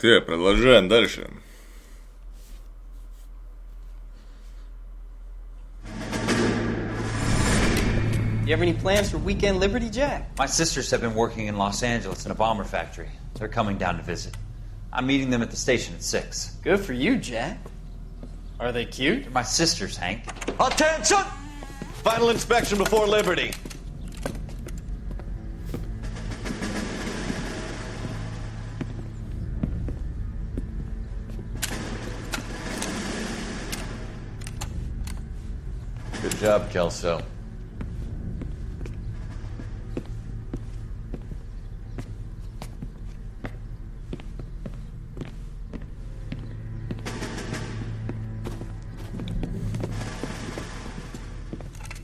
Так, продолжаем дальше. You have any plans for weekend Liberty, Jack? My sisters have been working in Los Angeles in a bomber factory. They're coming down to visit. I'm meeting them at the station at 6. Good for you, Jack. Are they cute? They're my sisters, Hank. Attention! Final inspection before Liberty. Good job, Kelso.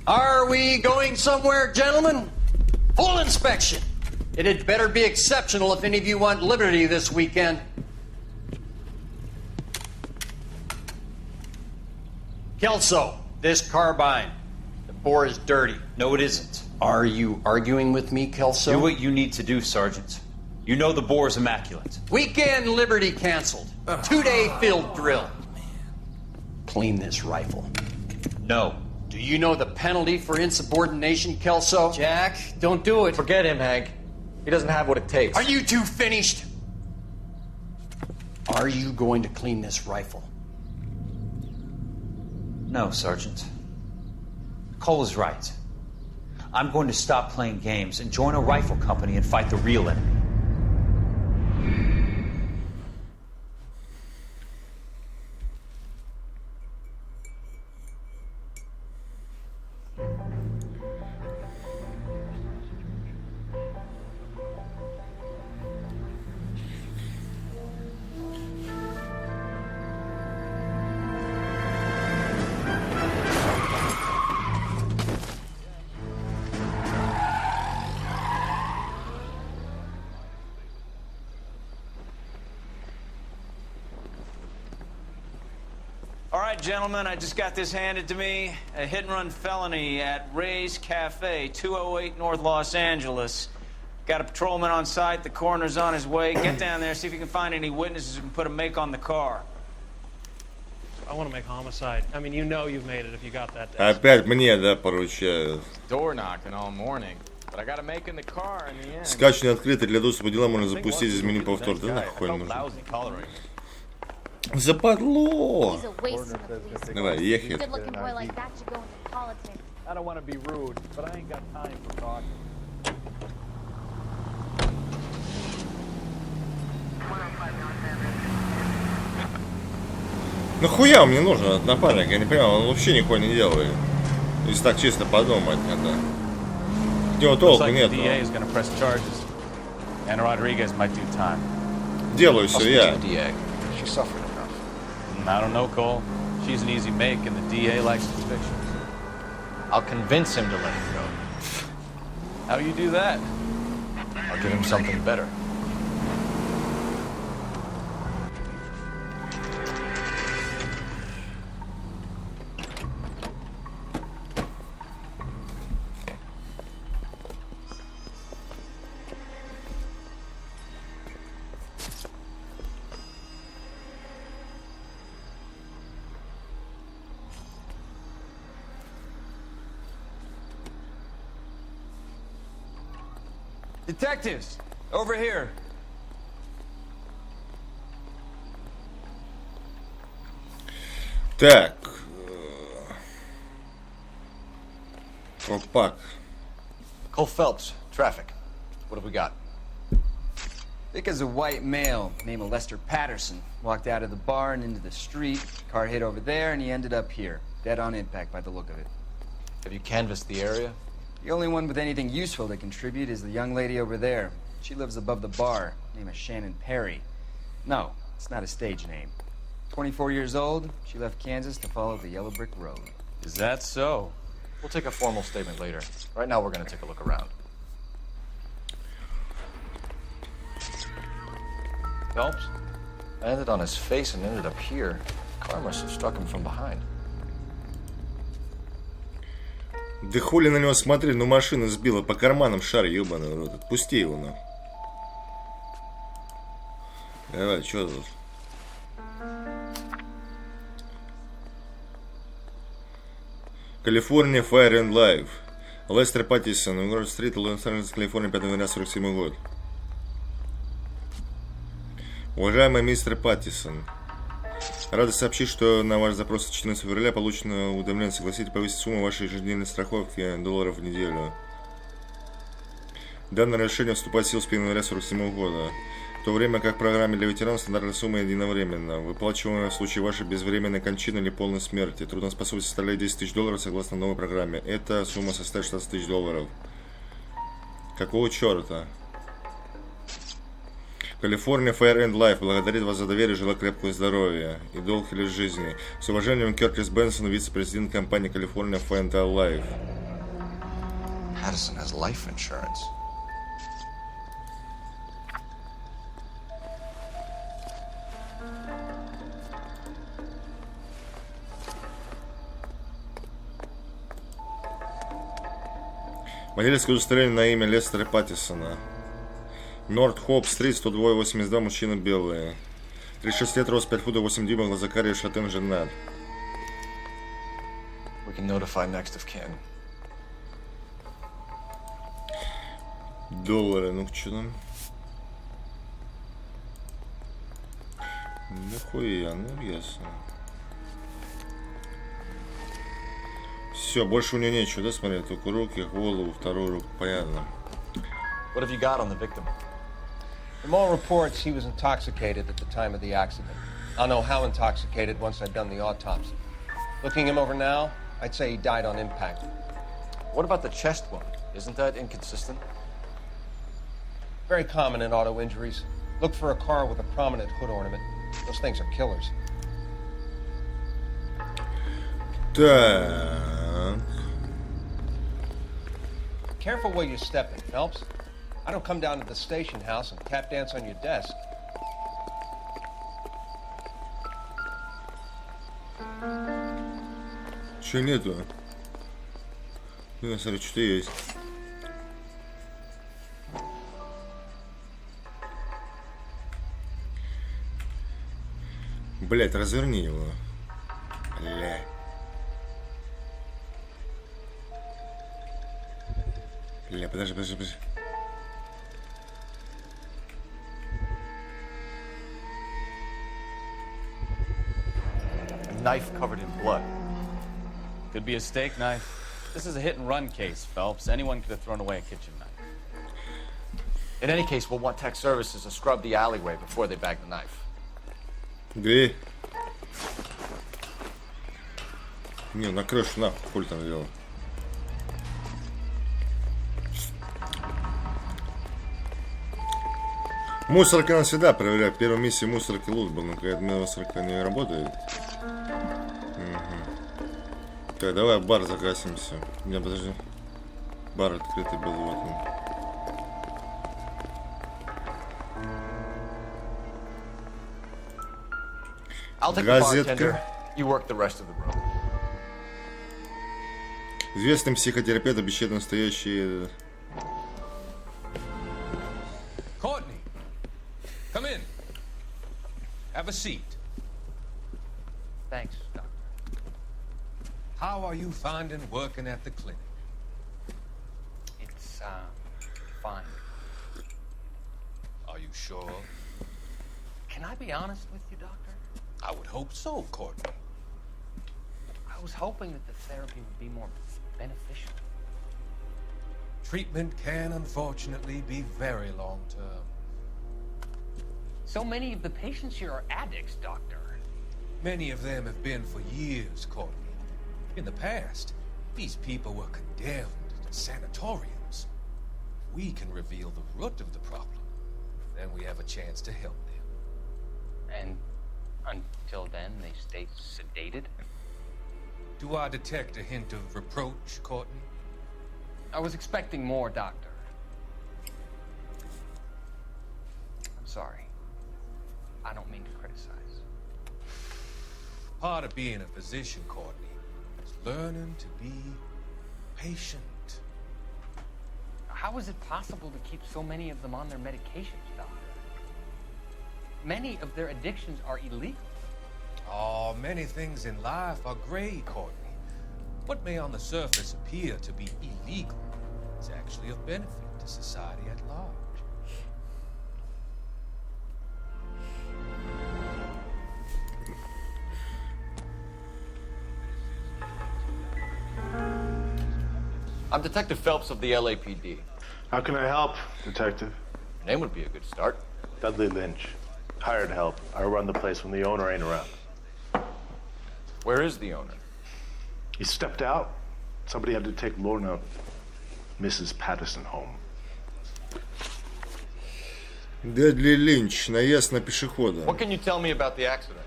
Are we going somewhere, gentlemen? Full inspection. It had better be exceptional if any of you want Liberty this weekend. Kelso, this carbine. The bore is dirty. No, it isn't. Are you arguing with me, Kelso? Do what you need to do, Sergeant. You know the bore is immaculate. Weekend Liberty canceled. 2-day field drill. Clean this rifle. No. Do you know the penalty for insubordination, Kelso? Jack, don't do it. Forget him, Hank. He doesn't have what it takes. Are you two finished? Are you going to clean this rifle? No, Sergeant. Cole is right. I'm going to stop playing games and join a rifle company and fight the real enemy. All right, gentlemen, I just got this handed to me. A hit-and-run felony at Ray's Cafe, 208 North Los Angeles. Got a patrolman on site. The coroner's on his way. Get down there, see if you can find any witnesses who can put a make on the car. I want to make homicide. I mean, you know you've made it if you got that. Опять мне, да, поручают. Door knocking all morning. But I gotta make in the car in the end. Скачивание открыто для доступа дела можно запустить из меню повтор. Да нахуй нужно. Западло! Давай, ехай. I don't want to be rude, but I ain't got time for talking. Нахуя мне нужен этот напарник? Я не понимаю, он вообще нихуя не делает. Если так чисто подумать, это... От него толку нет. Делаю все я. I don't know, Cole. She's an easy make, and the DA likes convictions. I'll convince him to let it go. How you do that? I'll give him something better. Detectives, over here. Так. Колпак. Cole Phelps, traffic. What have we got? Thick as a white male named Lester Patterson walked out of the bar and into the street. Car hit over there, and he ended up here. Dead on impact by the look of it. Have you canvassed the area? The only one with anything useful to contribute is the young lady over there. She lives above the bar. Name is Shannon Perry. No, it's not a stage name. 24 years old, she left Kansas to follow the yellow brick road. Is that so? We'll take a formal statement later. Right now, we're going to take a look around. Phelps? Landed on his face and ended up here. The car must have struck him from behind. Да хули на него смотри, ну машина сбила по карманам шар, ебаный в рот. Отпусти его, ну. Давай, что тут? Калифорния, Fire and Life. Лестер Паттисон, Уилл-стрит, Лос-Анджелес, Калифорния, 5 января 47 год. Уважаемый мистер Паттисон, рада сообщить, что на ваш запрос от 14 февраля получено уведомление согласить повысить сумму вашей ежедневной страховки $1 в неделю. Данное решение вступает в силу с 1 января 47 года. В то время как в программе для ветеранов стандартная сумма единовременно, выплачиваемая в случае вашей безвременной кончины или полной смерти. Трудоспособность составляет $10 000 согласно новой программе. Эта сумма составит $16 000. Какого черта? Калифорния Fair and Life благодарит вас за доверие и желает крепкого здоровья и долгих лет жизни. С уважением, Кертис Бенсон, вице-президент компании Калифорния Fair and Life. Addison has life insurance. Водительское удостоверение на имя Лестера Паттисона. Норт Хоуп-стрит, 102-82, мужчина белый. 36 лет, рост 5 футов 8 дюймов, глаза карие, шатен, женат. We can notify next of kin. Доллары, ну что там? Нахуя, ну ясно. Все, больше у нее нечего, да, смотри, только руки, голову, вторую руку, понятно. What have you got on the victim? From all reports, he was intoxicated at the time of the accident. I'll know how intoxicated once I've done the autopsy. Looking him over now, I'd say he died on impact. What about the chest wound? Isn't that inconsistent? Very common in auto injuries. Look for a car with a prominent hood ornament. Those things are killers. Так. Careful where you're stepping, Phelps. I don't come down to the station house and tap dance on your desk. Че нету? Ну, смотри, что-то есть. Блять, разверни его. Бля. Бля, подожди. A knife covered in blood. Could be a steak knife. This is a hit-and-run case, Phelps. Anyone could have thrown away a kitchen knife. In any case, we'll want tech services to scrub the alleyway before they bag the knife. Где? Не, на крышу, нахуй, хуй там делал. Мусорка она всегда проверяет. Первая миссия мусорки лут был, но какая-то мусорка не работает. Угу. Так, давай в бар загасимся. Не, подожди. Бар открытый был, вот он. I'll take the bartender. You work the rest of the room. Известный психотерапевт обещает настоящие... Courtney, come in. Have a seat. Thanks, Doctor. How are you finding working at the clinic? It's, fine. Are you sure? Can I be honest with you, Doctor? I would hope so, Courtney. I was hoping that the therapy would be more beneficial. Treatment can unfortunately be very long-term. So many of the patients here are addicts, Doctor. Many of them have been for years, Courtney. In the past, these people were condemned to sanatoriums. If we can reveal the root of the problem, then we have a chance to help them. And until then, they stay sedated? Do I detect a hint of reproach, Courtney? I was expecting more, Doctor. I'm sorry. I don't mean to criticize. Part of being a physician, Courtney, is learning to be patient. How is it possible to keep so many of them on their medications, Doctor? many of their addictions are illegal. Oh, many things in life are gray, Courtney. What may on the surface appear to be illegal is actually of benefit to society at large. I'm Detective Phelps of the LAPD. How can I help, Detective? Your name would be a good start. Dudley Lynch. Hired help. I run the place when the owner ain't around. Where is the owner? He stepped out. Somebody had to take Lorna, Mrs. Patterson, home. Дадли Линч. Наезд на пешехода. What can you tell me about the accident?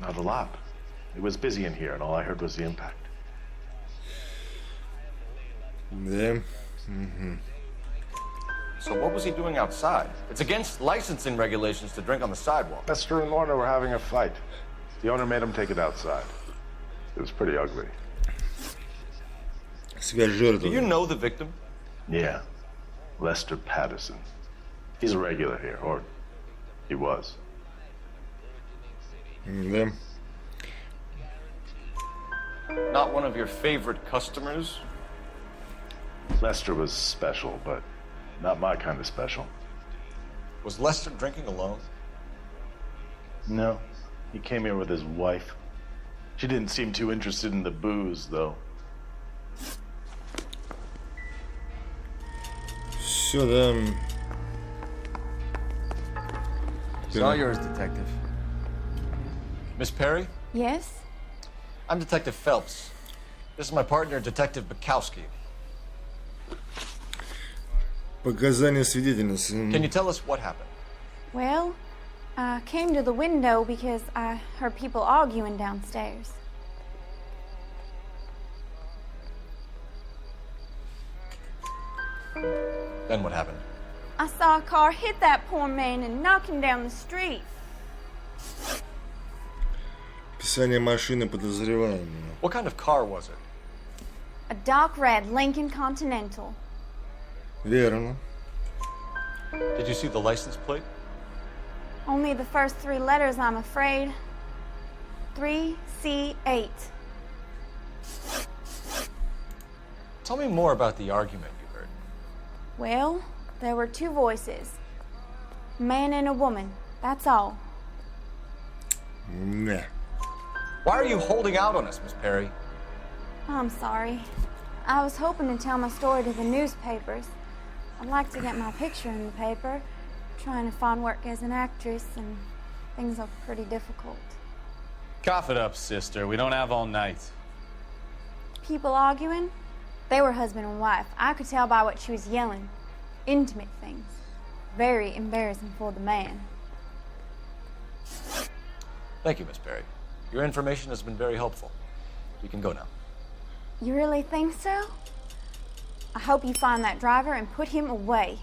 Not a lot. It was busy in here, and all I heard was the impact. Да. So what was he doing outside? It's against licensing regulations to drink on the sidewalk. Lester and Lorna were having a fight. The owner made him take it outside. It was pretty ugly. Do you know the victim? Yeah. Lester Patterson. He's a regular here, or he was. Да. Not one of your favorite customers? Lester was special, but not my kind of special. Was Lester drinking alone? No. He came here with his wife. She didn't seem too interested in the booze, though. Все, да. It's all yours, Detective. Miss Perry? Yes? I'm Detective Phelps. This is my partner, Detective Bukowski. Показания свидетельницы. Can you tell us what happened? Well, I came to the window because I heard people arguing downstairs. Then what happened? I saw a car hit that poor man and knock him down the street. Описание машины подозреваемого. What kind of car was it? A dark red Lincoln Continental. Верно. Did you see the license plate? Only the first three letters, I'm afraid. 3C8. Tell me more about the argument you heard. Well, there were two voices. A man and a woman. That's all. Nah. Why are you holding out on us, Miss Perry? I'm sorry. I was hoping to tell my story to the newspapers. I'd like to get my picture in the paper. Trying to find work as an actress, and things are pretty difficult. Cough it up, sister. We don't have all night. People arguing? They were husband and wife. I could tell by what she was yelling. Intimate things. Very embarrassing for the man. Thank you, Miss Perry. Your information has been very helpful. You can go now. You really think so? I hope you find that driver and put him away.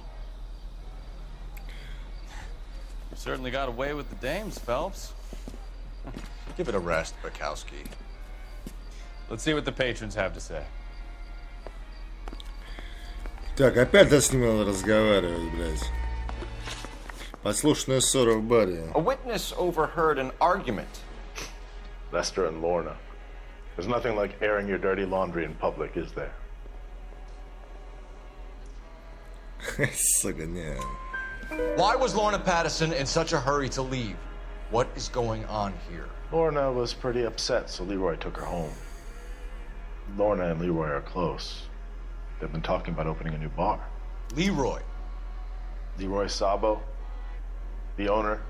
You certainly got away with the dames, Phelps. Give it a rest, Bukowski. Let's see what the patrons have to say. Так, опять-то с ним надо разговаривать, блядь. Подслушанная ссора в баре. A witness overheard an argument. Lester and Lorna. There's nothing like airing your dirty laundry in public, is there? Сука, не. Why was Lorna Patterson in such a hurry to leave? What is going on here? Lorna was pretty upset, so Leroy took her home. Lorna and Leroy are close. They've been talking about opening a new bar. Leroy? Leroy Sabo, the owner.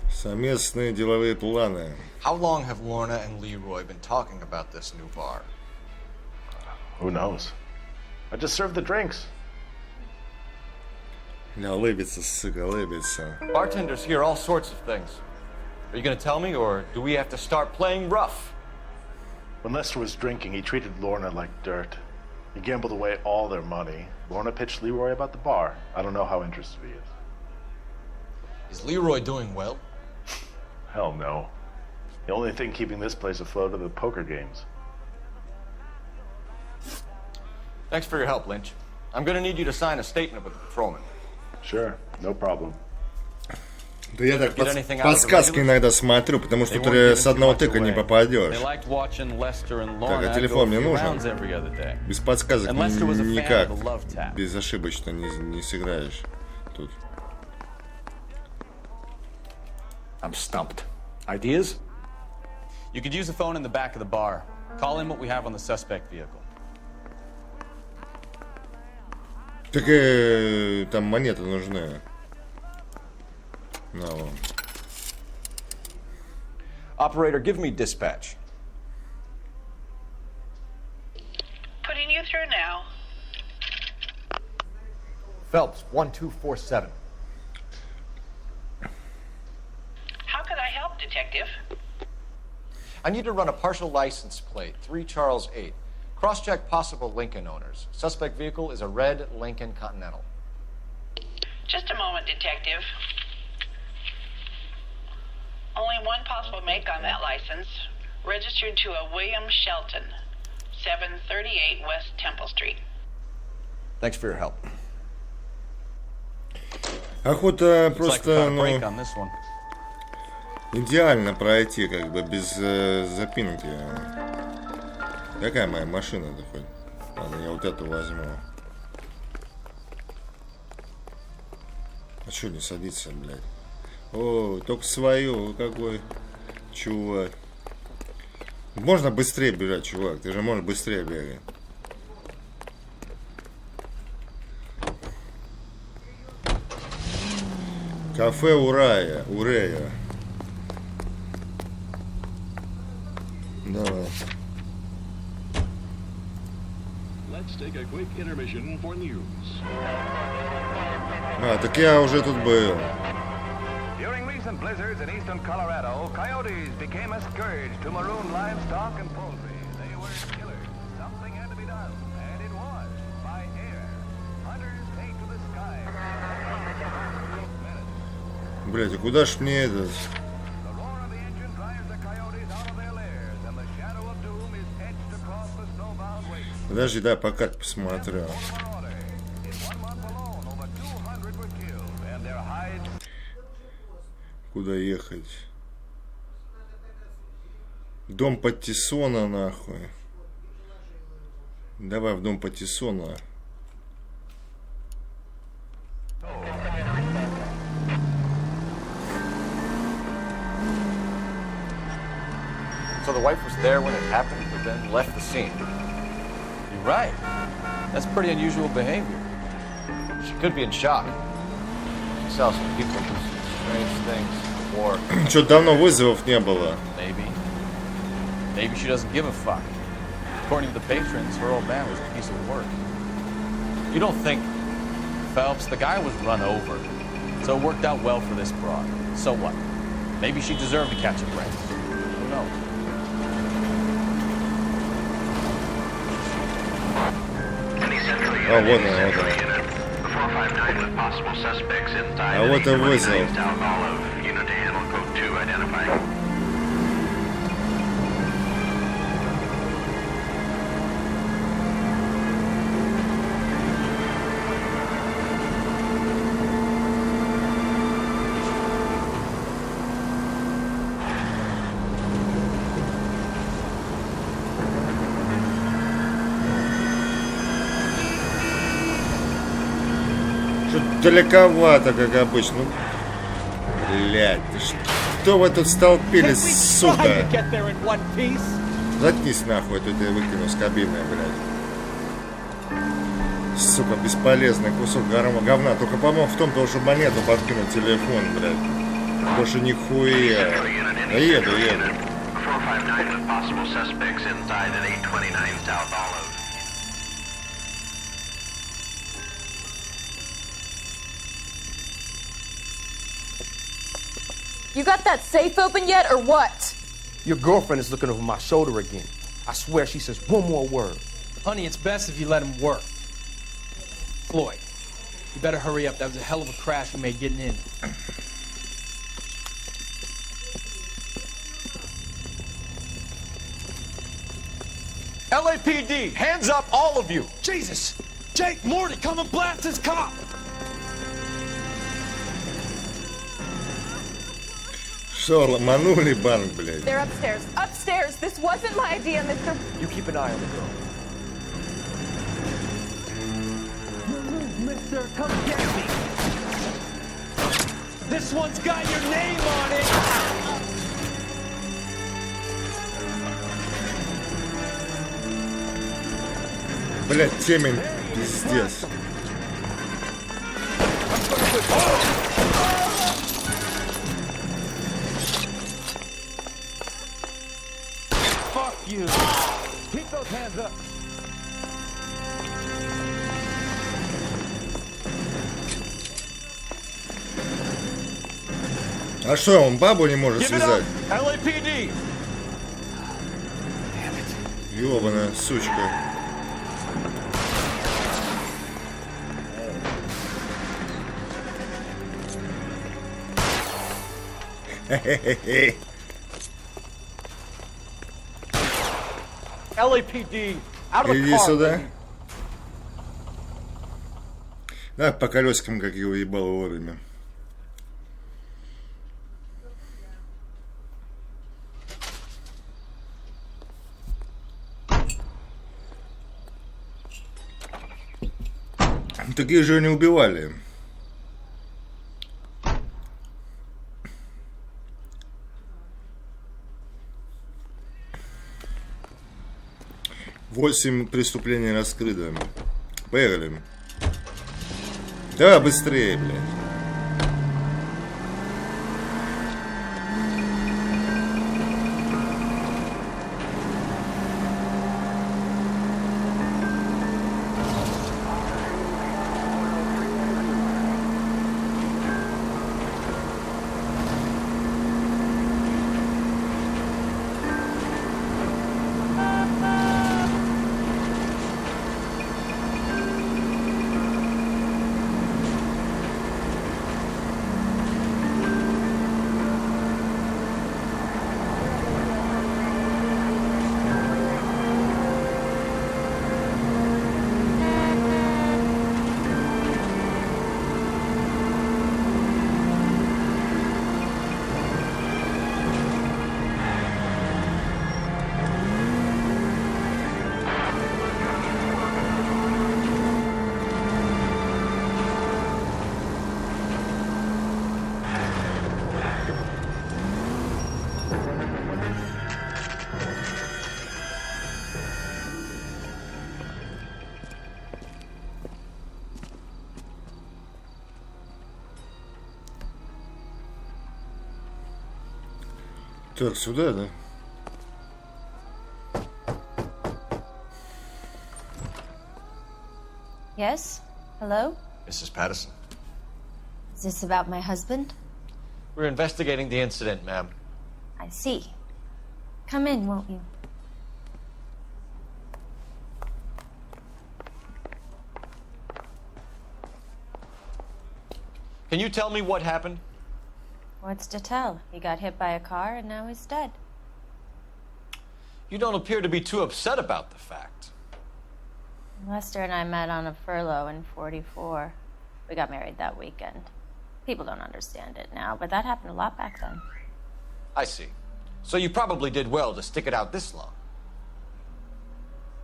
Совместные деловые планы. How long have Lorna and Leroy been talking about this new bar? Who knows? I just served the drinks. Ля, лыбится, сука, лыбится. Bartenders hear all sorts of things. Are you going to tell me, or do we have to start playing rough? When Lester was drinking, he treated Lorna like dirt. He gambled away all their money. Lorna pitched Leroy about the bar. I don't know how interested he is. Is Leroy doing well? Hell no. The only thing keeping this place afloat are the poker games. Thanks for your help, Lynch. I'm going to need you to sign a statement with the patrolman. Sure, no problem. Да я так подсказки иногда смотрю, потому что тут с одного тыка не попадешь. Так, а телефон мне нужен? Без подсказок никак. Безошибочно не сыграешь тут. I'm stumped. Ideas? You could use the phone in the back of the bar. Call in what we have on the suspect vehicle. Так там монеты нужны. На вам. Operator, give me dispatch. Putting you through now. Phelps, 1247. How could I help, Detective? I need to run a partial license plate, 3 Charles 8. Cross-check possible Lincoln owners. Suspect vehicle is a red Lincoln Continental. Just a moment, Detective. Only one possible make on that license. Registered to a William Shelton, 738 West Temple Street. Thanks for your help. Охота просто, идеально пройти, как бы, без запинки. Какая моя машина-то хоть? Ладно, я вот эту возьму. А что не садится, блядь? О, только свою, какой чувак. Можно быстрее бежать, чувак. Ты же можешь быстрее бегать. Кафе Урея. Давай. Let's take a quick intermission for news. А, так я уже тут был. During recent blizzards in eastern Colorado, coyotes became a scourge to maroon livestock and poultry. They were killers. Something had to be done, and it was by air. Hunters take to the sky. Блять, а куда ж мне этот? Подожди, да, по карте посмотрю. Куда ехать? Дом Паттисона, нахуй. Давай в дом Паттисона. So the wife was there when it happened, but then left the scene. You're right. That's pretty unusual behavior. She could be in shock. She saw some people do some strange things in the war. Что давно вызовов не было. Maybe she doesn't give a fuck. According to the patrons, her old man was a piece of work. You don't think... Phelps, the guy was run over. So it worked out well for this broad. So what? Maybe she deserved to catch a break. Who knows? А, вот она, вот она. А вот и вызов. Далековато, как обычно. Блядь, что вы тут столпились, сука? Заткнись нахуй, тут я выкину с кабины, блядь. Сука, бесполезный кусок говна. Только, по-моему, в том должен монету подкинуть телефон, блядь. Больше нихуя. Да еду. You got that safe open yet, or what? Your girlfriend is looking over my shoulder again. I swear she says one more word. Honey, it's best if you let him work. Floyd, you better hurry up. That was a hell of a crash we made getting in. LAPD, hands up, all of you! Jesus! Jake, Morty, come and blast this cop! Что, ломанули банк, блядь? They're upstairs. Upstairs! This wasn't my idea, Mr. You keep an eye on the girl. Mister, come get me! This one's got your name on it! Блядь, темень, пиздец. Fuck you! Keep those hands up! А что, он бабу не может связать? LAPD! Ёбаная сучка. Хе-хе-хе. LAPD, out of the Иди car. сюда. Да, по колесикам, как его ебало вовремя. Такие же не убивали. Восемь преступлений раскрыто. Поехали. Давай быстрее, блядь. Так, сюда, да? Yes? Hello? Mrs. Patterson. Is this about my husband? We're investigating the incident, ma'am. I see. Come in, won't you? Can you tell me what happened? What's to tell? He got hit by a car and now he's dead. You don't appear to be too upset about the fact. Lester and I met on a furlough in '44. We got married that weekend. People don't understand it now, but that happened a lot back then. I see. So you probably did well to stick it out this long.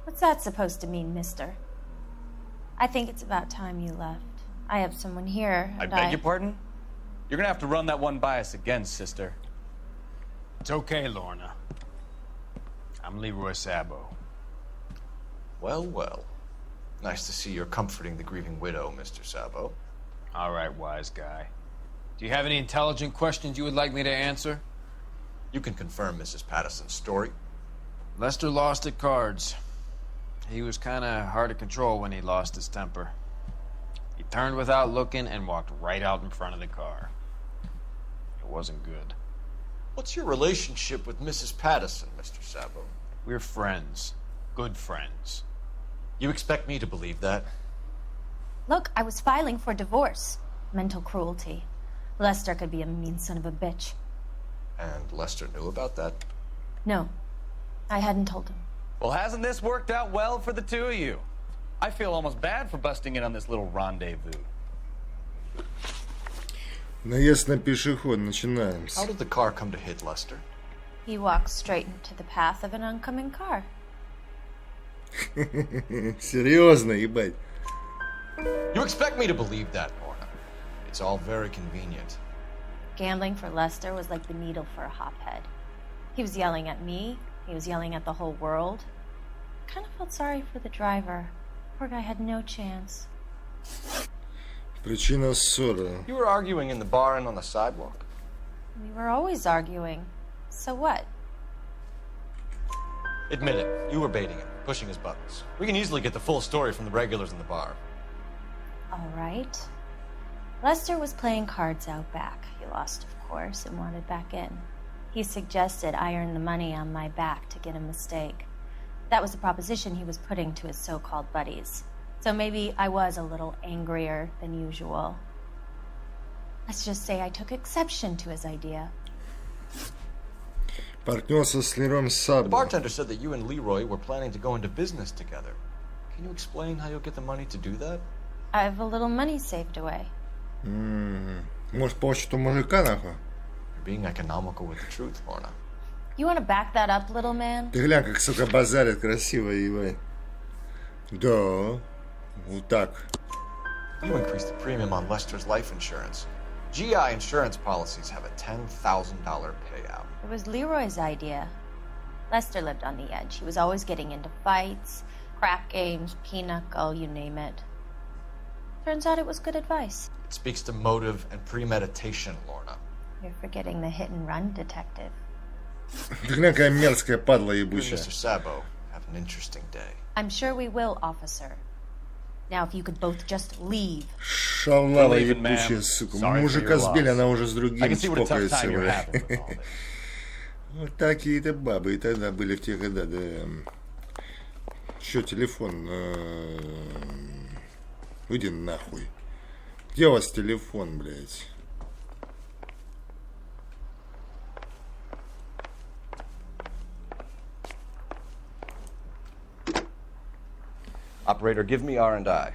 What's that supposed to mean, mister? I think it's about time you left. I have someone here, I and beg your pardon? You're gonna have to run that one by us again, sister. It's okay, Lorna. I'm Leroy Sabo. Well, well. Nice to see you're comforting the grieving widow, Mr. Sabo. All right, wise guy. Do you have any intelligent questions you would like me to answer? You can confirm Mrs. Patterson's story. Lester lost at cards. He was kind of hard to control when he lost his temper. He turned without looking and walked right out in front of the car. It wasn't good. What's your relationship with Mrs. Patterson, Mr. Sabo? We're friends. Good friends. You expect me to believe that? Look, I was filing for divorce. Mental cruelty. Lester could be a mean son of a bitch. And Lester knew about that? No, I hadn't told him. Well, hasn't this worked out well for the two of you? I feel almost bad for busting in on this little rendezvous. Наезд на пешеход. Начинаем. How did the car come to hit Lester? He walked straight into the path of an oncoming car. Серьезно, ебать. You expect me to believe that, Lorna? It's all very convenient. Gambling for Lester was like the needle for a hophead. He was yelling at me. He was yelling at the whole world. I kind of felt sorry for the driver. Poor guy had no chance. Причина ссоры. You were arguing in the bar and on the sidewalk? We were always arguing. So what? Admit it. You were baiting him, pushing his buttons. We can easily get the full story from the regulars in the bar. All right. Lester was playing cards out back. He lost, of course, and wanted back in. He suggested I earn the money on my back to get a mistake. That was the proposition he was putting to his so-called buddies. So maybe I was a little angrier than usual. Let's just say I took exception to his idea. Партнерство с Лероем The Сабо. bartender said that you and Leroy were planning to go into business together. Can you explain how you'll get the money to do that? I have a little money saved away. Может, по счету мужика, нахуй? You're being economical with the truth, Lorna. You want to back that up, little man? Ты глянь, как, сука, базарит красиво, ебать. Да, вот так. You increased the premium on Lester's life insurance. GI insurance policies have a $10,000 payout. It was Leroy's idea. Lester lived on the edge. He was always getting into fights, crack games, pinochle, you name it. Turns out it was good advice. It speaks to motive and premeditation, Lorna. You're forgetting the hit-and-run detective. Ты глянь, какая мерзкая падла You and ебучая. Mr. Sabo have an interesting day. I'm sure we will, officer. Now, if you could both just leave. Шалава ебучая, сука. Мужика сбили, она уже с другим спокоится, бля. Вот такие-то бабы и тогда были в те года, да. Чё, телефон? Иди нахуй. Где у вас телефон, блядь? Operator, give me R&I.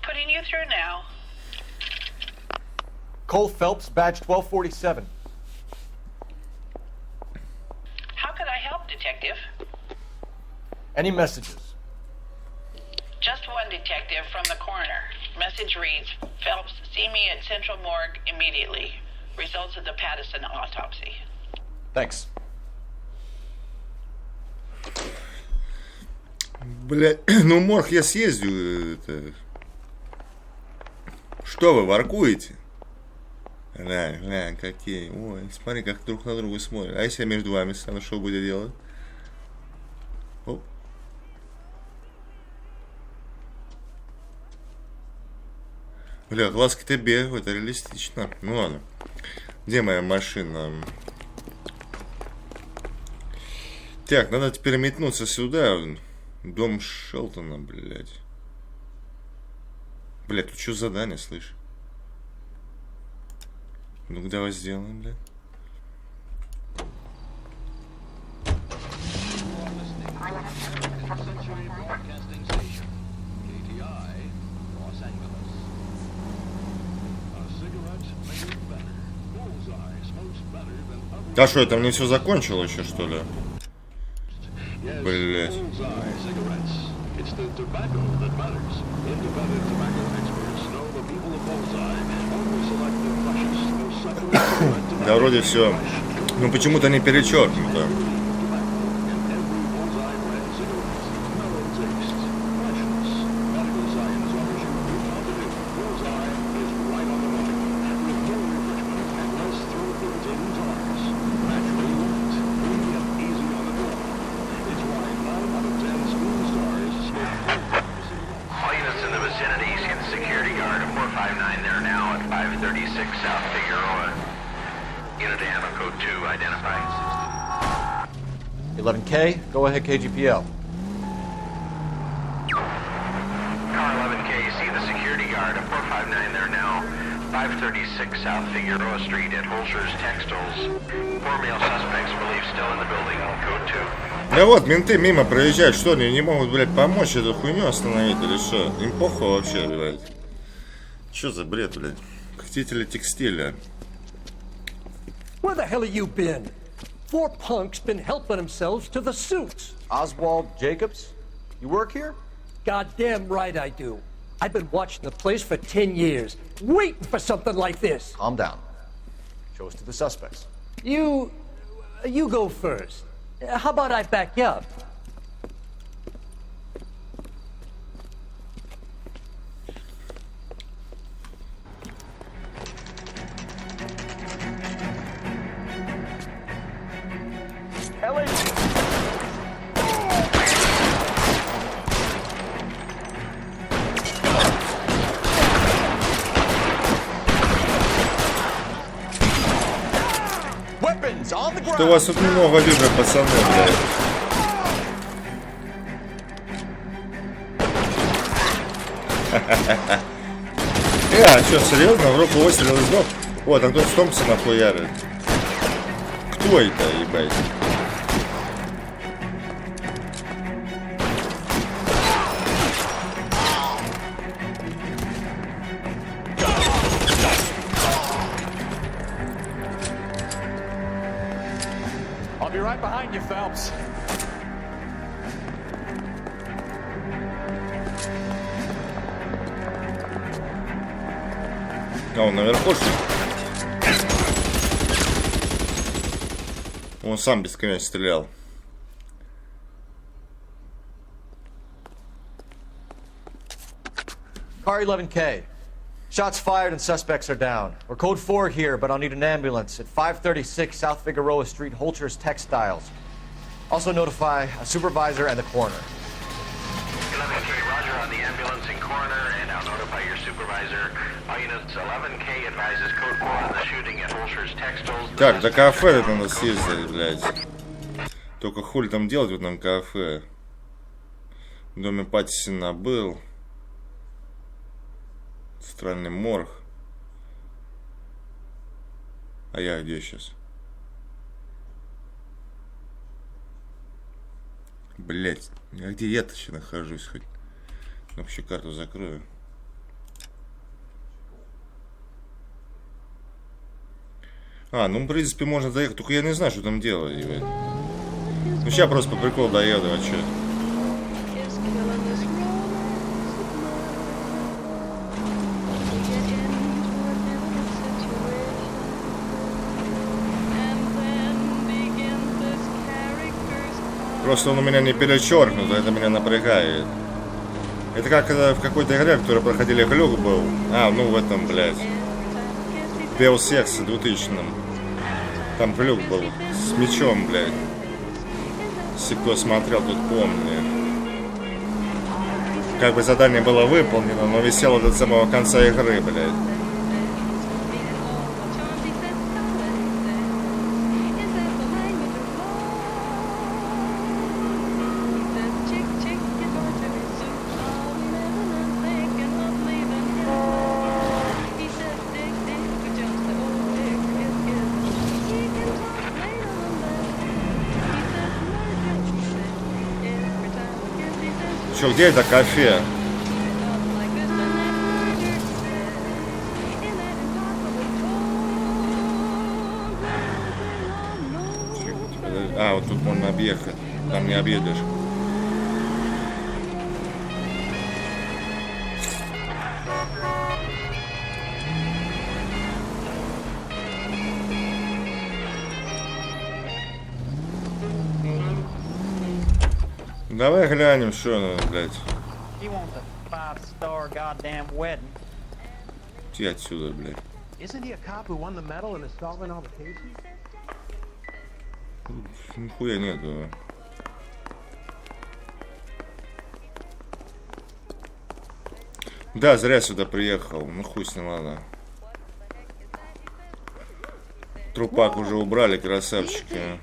Putting you through now. Cole Phelps, badge 1247. How could I help, Detective? Any messages? Just one detective from the coroner. Message reads, Phelps, see me at Central Morgue immediately. Results of the Pattison autopsy. Thanks. Бля, ну морг я съездю. Это... Что вы, воркуете? Глянь, какие. Ой, смотри, как друг на друга смотрят. А если я между вами стану, что будет делать? Оп. Бля, глазки-то бегают, это реалистично. Ну ладно. Где моя машина? Так, надо теперь метнуться сюда. Дом Шелтона, блядь. Блядь, тут что задание, слышь? Ну-ка, давай сделаем, блядь. А что, там не все закончилось еще, что ли? Блять. Да вроде все. Ну почему-то не перечеркнуто. Security guard of 459 there now at 536 South Figueroa. Unit to Hammer Code 2 identified. 11K, go ahead KGPL. Car 11K, see the security guard of 459 there now. 536 South Figueroa Street at Holscher's Textiles. 4 male suspects believed still in the building. Code 2. Да вот, менты мимо проезжают, что они не могут, блядь, помочь эту хуйню остановить или что? Им похуй вообще, блядь. Что за бред, блядь? Хотители текстиля. Where the hell have you been? 4 punks been helping themselves to the suits. Oswald Jacobs? You work here? Goddamn right I do. I've been watching the place for 10 years, waiting for something like this. Calm down. Show us to the suspects. You go first. How about I back you up? Что у вас тут много вижу, пацаны, блядь. А что, серьезно? В руку выстрелил из ног? О, там тут Томпсона хуярит. Кто это, ебать? I'll be right behind you, Phelps. А он наверху, что ли? Он сам бесконечно стрелял. Car 11K. Shots fired and suspects are down. We're code 4 here, but I'll need an ambulance at 536 South Figueroa Street, Holcher's Textiles. Also notify a supervisor and the coroner. 11K, roger on the ambulance and coroner, and I'll notify your supervisor. All units, 11K advises code 4 on the shooting at Holcher's Textiles. Так, до кафе надо съездить, блядь. Только хули там делать в этом кафе? В доме Паттисона был. Центральный морг. А я где сейчас? Блять, а где я-то еще нахожусь хоть? Вообще карту закрою. А, ну в принципе можно доехать, только я не знаю, что там делать, ебать. Ну сейчас просто по приколу доеду, а че? Просто он у меня не перечеркнут, это меня напрягает. Это как в какой-то игре, которую проходили, глюк был. А, ну в этом, блядь. Deus Ex 2000-м. Там глюк был с мечом, блядь. Если кто смотрел, тут помнит. Как бы задание было выполнено, но висело до самого конца игры, блядь. Чё, где это кафе? А, вот тут можно объехать. Там не объедешь. Давай глянем, что оно, блядь. Иди отсюда, блядь. Нихуя нету. Да, зря сюда приехал. Ну хуй с ним, ладно. Трупак уже убрали, красавчики.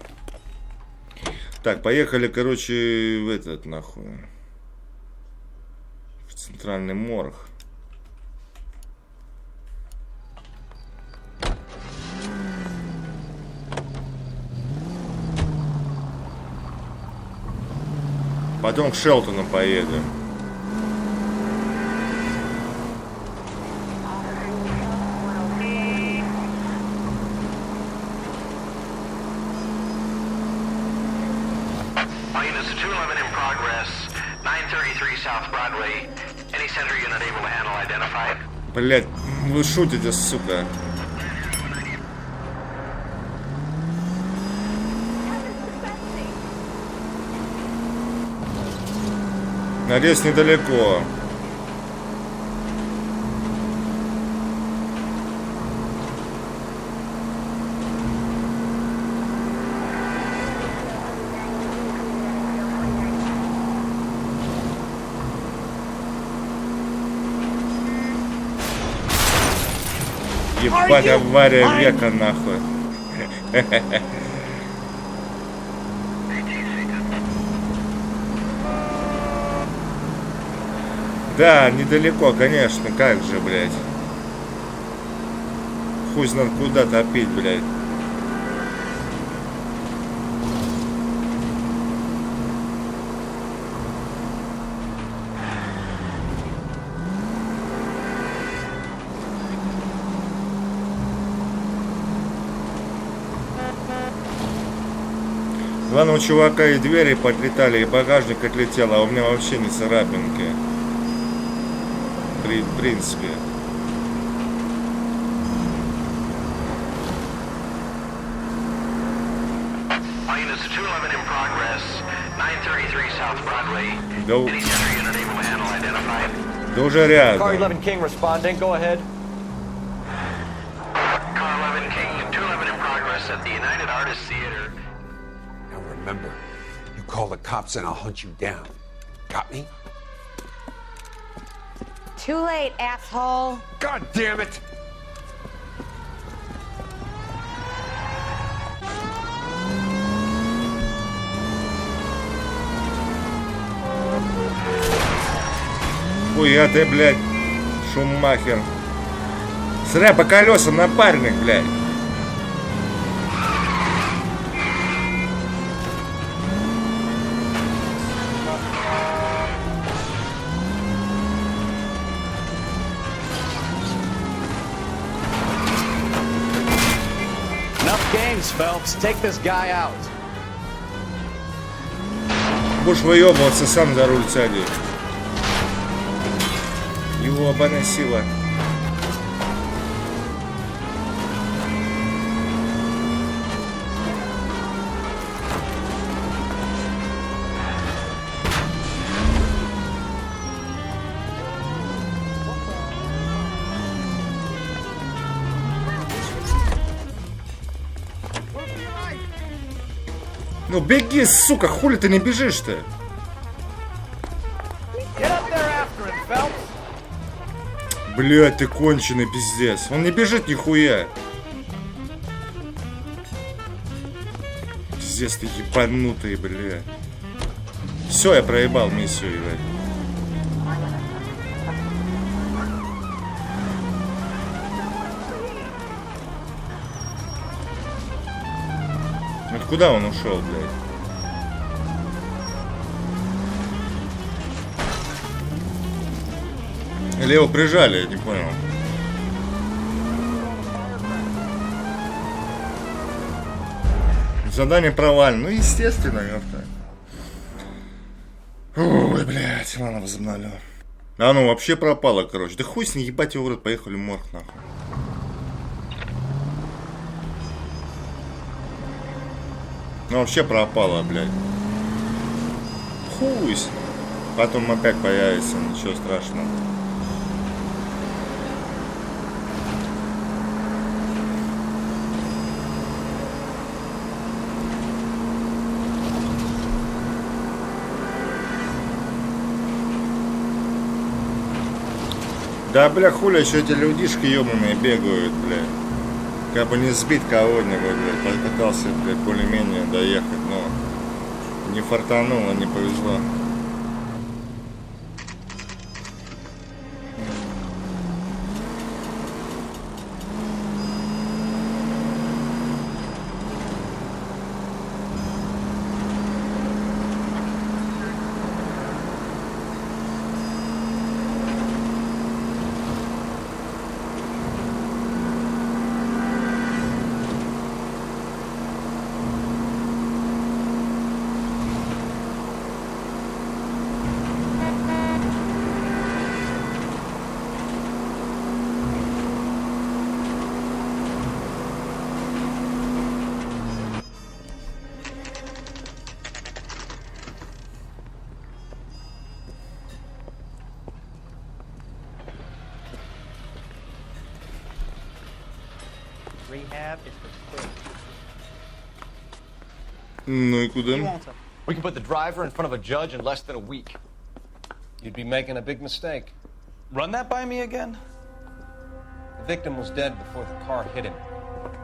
Так, поехали, короче, в этот, нахуй. В центральный морг. Потом к Шелтону поедем. 211 in progress, 933 South Broadway. Any center unit able to handle identified? Блять, вы шутите, сука. Надеюсь, недалеко. Ебать, авария века, нахуй. Да, недалеко, конечно, как же, блядь. Хуй знает куда топить, блядь. Ладно, у чувака и двери подлетали, и багажник отлетел, а у меня вообще не царапинки. В принципе. Да уже рядом. Car 11 King responding. Go ahead. Car 11 King, 211 in progress at the United Artists Theater. Now remember, you call the cops and I'll hunt you down. Got me? Too late, asshole. God damn it! Хуя ты, блядь, Шумахер. Зря по колесам напарник, блядь. Enough games, Phelps. Take this guy out. Будешь выебываться, сам за руль сяди. Его обоносило. Ну беги, сука, хули ты не бежишь-то? Блядь, ты конченый пиздец. Он не бежит нихуя. Пиздец, ты ебанутый, блядь. Все, я проебал миссию, ебать. Вот куда он ушел, блядь? Или его прижали, я не понял. Задание провалено. Ну, естественно, ёпта. Ой, блядь, ладно, возобновлю. А ну вообще пропало, короче. Да хуй с ней, ебать его в рот, поехали в морг, нахуй. Ну вообще пропало, блядь. Хуй с ней. Потом опять появится, ничего страшного. Да, бля, хули еще эти людишки ебаные бегают, блядь. Как бы не сбить кого-нибудь, блядь. Попытался, блядь, более-менее доехать, но не фартануло, не повезло. Rehab is for quick. Ну и куда? We can put the driver in front of a judge in less than a week. You'd be making a big mistake. Run that by me again? The victim was dead before the car hit him.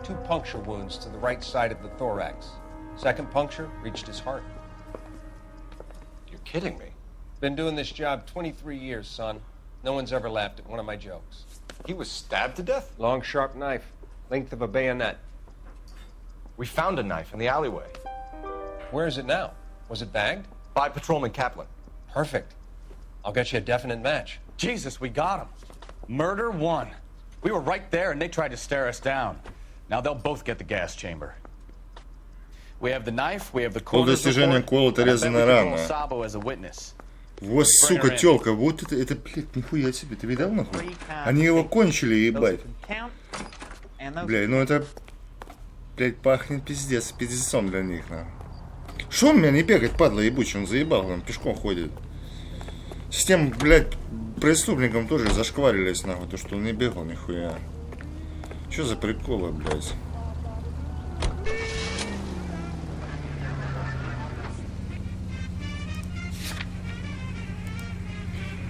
2 puncture wounds to the right side of the thorax. Second puncture reached his heart. You're kidding me. Been doing this job 23 years, son. No one's ever laughed at one of my jokes. He was stabbed to death? Long, sharp knife. Length of a bayonet. We found a knife in the alleyway. Where is it now? Was it bagged? By Patrolman Kaplan. Perfect. I'll get you a definite match. Jesus, we got him. Murder 1. We were right there and they tried to stare us down. Now they'll both get the gas chamber. We have the knife, we have the coroner's report. Колота резаная рана. Sabo as a witness. Вот, сука, тёлка, вот это, блядь, нихуя себе, ты видал, нахуй? Они его кончили, ебать. Бля, ну это, блядь, пахнет пиздец, пиздецом для них, нахуй. Что он меня не бегает, падла ебучий, он заебал, он пешком ходит. С тем, блядь, преступником тоже зашкварились, нахуй, то, что он не бегал, нихуя. Чё за приколы, блядь?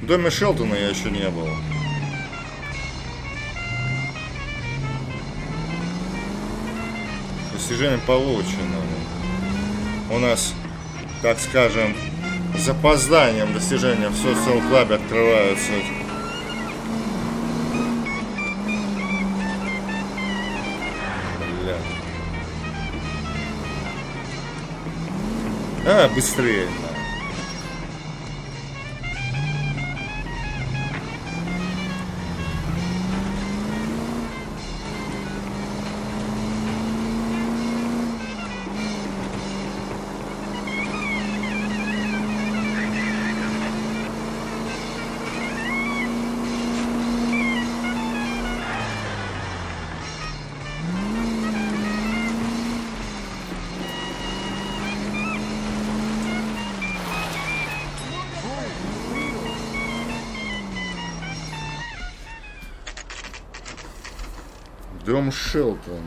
В доме Шелтона я еще не был. Достижение получено. У нас, так скажем, с запозданием достижения в социал-клабе открываются. Бля. Быстрее. Дом Шелтона.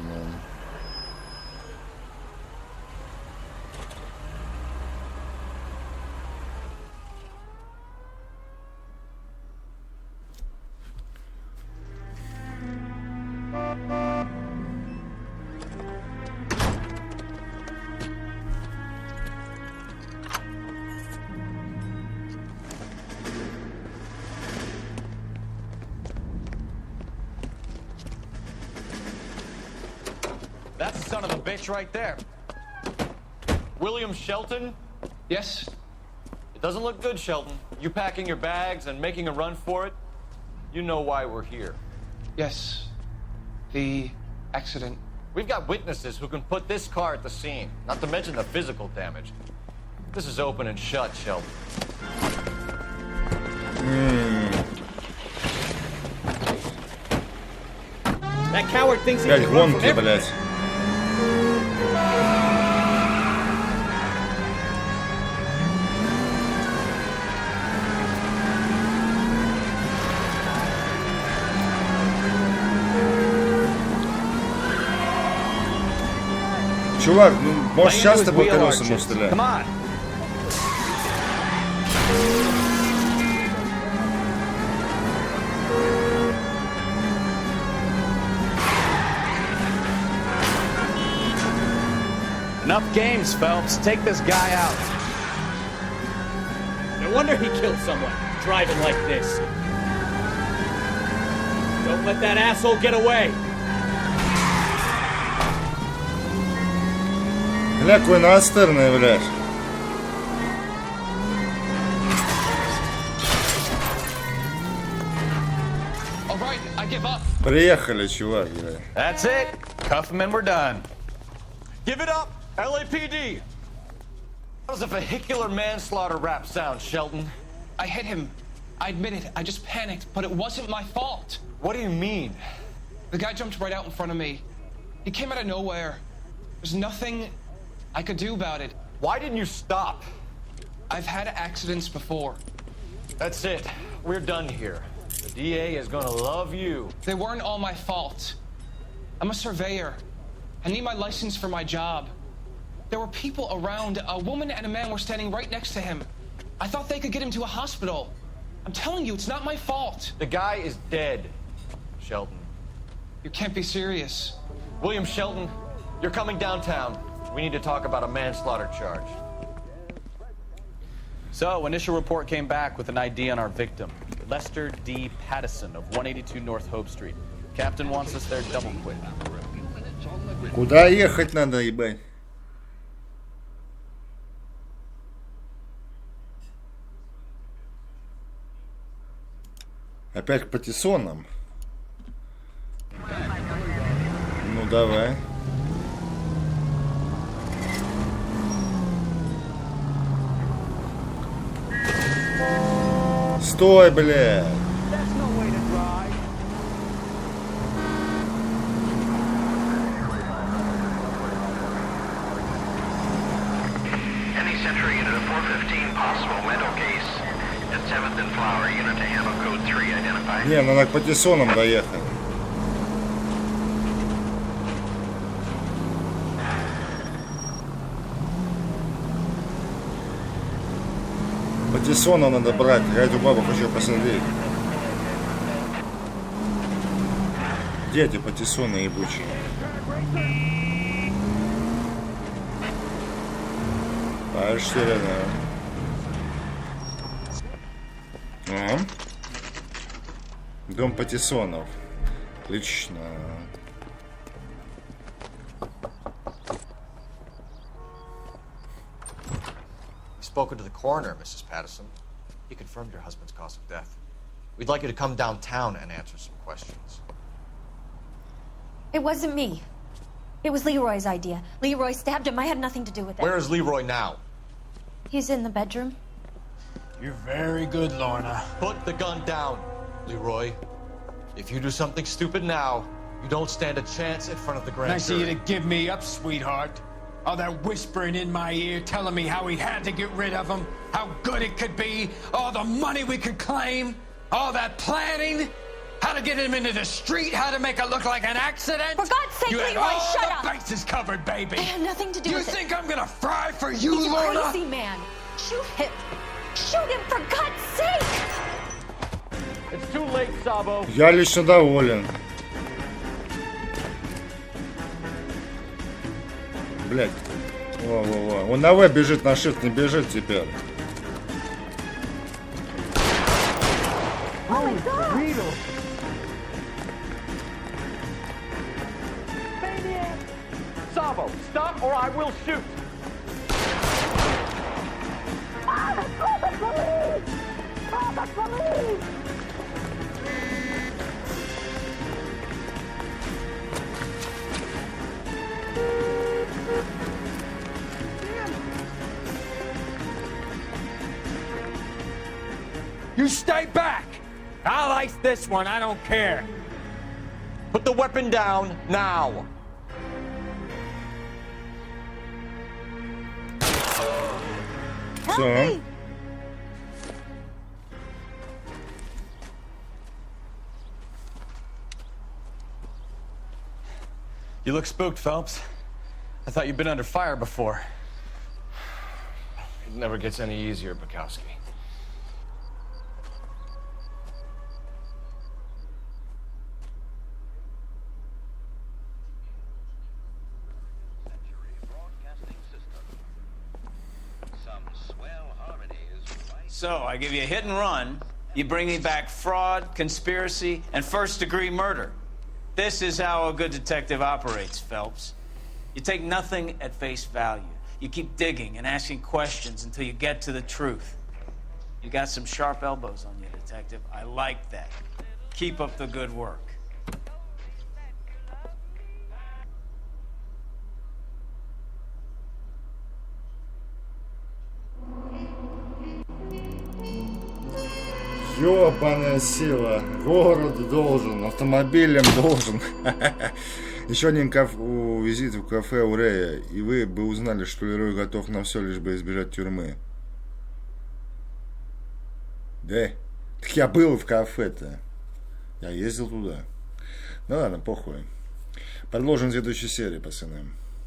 That's the son of a bitch right there. William Shelton? Yes? It doesn't look good, Shelton. You packing your bags and making a run for it? You know why we're here. Yes. The accident. We've got witnesses who can put this car at the scene, not to mention the physical damage. This is open and shut, Shelton. That coward thinks he can run from everything. Чувак, ну, можешь часто по колесам стрелять. Enough games, Phelps. Take this guy out. No wonder he killed someone, driving like this. Don't let that asshole get away. Бля, какой настырный, блядь. Приехали, чувак, блядь. That's it. Cuff him and we're done. Give it up, LAPD. How does a vehicular manslaughter rap sound, Shelton? I hit him. I admit it. I just panicked, but it wasn't my fault. What do you mean? The guy jumped right out in front of me. He came out of nowhere. There's nothing I could do about it. Why didn't you stop? I've had accidents before. That's it. We're done here. The DA is gonna love you. They weren't all my fault. I'm a surveyor. I need my license for my job. There were people around. A woman and a man were standing right next to him. I thought they could get him to a hospital. I'm telling you, it's not my fault. The guy is dead, Shelton. You can't be serious. William Shelton, you're coming downtown. We need to talk about a manslaughter charge. So, initial report came back with an ID on our victim, Lester D. Pattison of 182 North Hope Street. Captain wants us there double quick. Куда ехать надо, ебать? Опять к патиссонам. Ну давай. Стой, блядь. Any Century unit of 415, possible mental case at 7th and Flower, unit to handle code 3 identified. Не, надо к патиссонам доехать. Патиссона надо брать, я эту бабу хочу посадить. Где эти патиссоны ебучие? Почти рядом. Ага. Дом патиссонов. Отлично. Spoken to the coroner, Mrs. Pattison. He confirmed your husband's cause of death. We'd like you to come downtown and answer some questions. It wasn't me. It was Leroy's idea. Leroy stabbed him. I had nothing to do with it. Where is Leroy now? He's in the bedroom. You're very good, Lorna. Put the gun down, Leroy. If you do something stupid now, you don't stand a chance in front of the grand Nice of you jury. to give me up, sweetheart. All that whispering in my ear, telling me how we had to get rid of him, how good it could be, all the money we could claim, all that planning, how to get him into the street, how to make it look like an accident. For God's sake, you had Leroy, all shut the up! bases covered, baby. I had nothing to do you with it. You think I'm gonna fry for you, He's Lorna? a crazy man. Shoot him. Shoot him, for God's sake! It's too late, Sabo. Я лично доволен. Блять. Во-во-во. Он на В бежит, на Shift не бежит теперь. Oh my God! Maniac! Sabo, stop or I will shoot! Call the police! Call the police! You stay back! I'll ice this one, I don't care. Put the weapon down now. Все. You look spooked, Phelps. I thought you'd been under fire before. It never gets any easier, Bukowski. So, I give you a hit and run, you bring me back fraud, conspiracy, and first-degree murder. This is how a good detective operates, Phelps. You take nothing at face value. You keep digging and asking questions until you get to the truth. You got some sharp elbows on you, detective. I like that. Keep up the good work. Ёбаная сила. Город должен, автомобилем должен. Еще один визит в кафе Урея, и вы бы узнали, что Лерой готов на все, лишь бы избежать тюрьмы. Да? Так я был в кафе-то. Я ездил туда. Ну ладно, похуй. Продолжим в следующей серии, пацаны.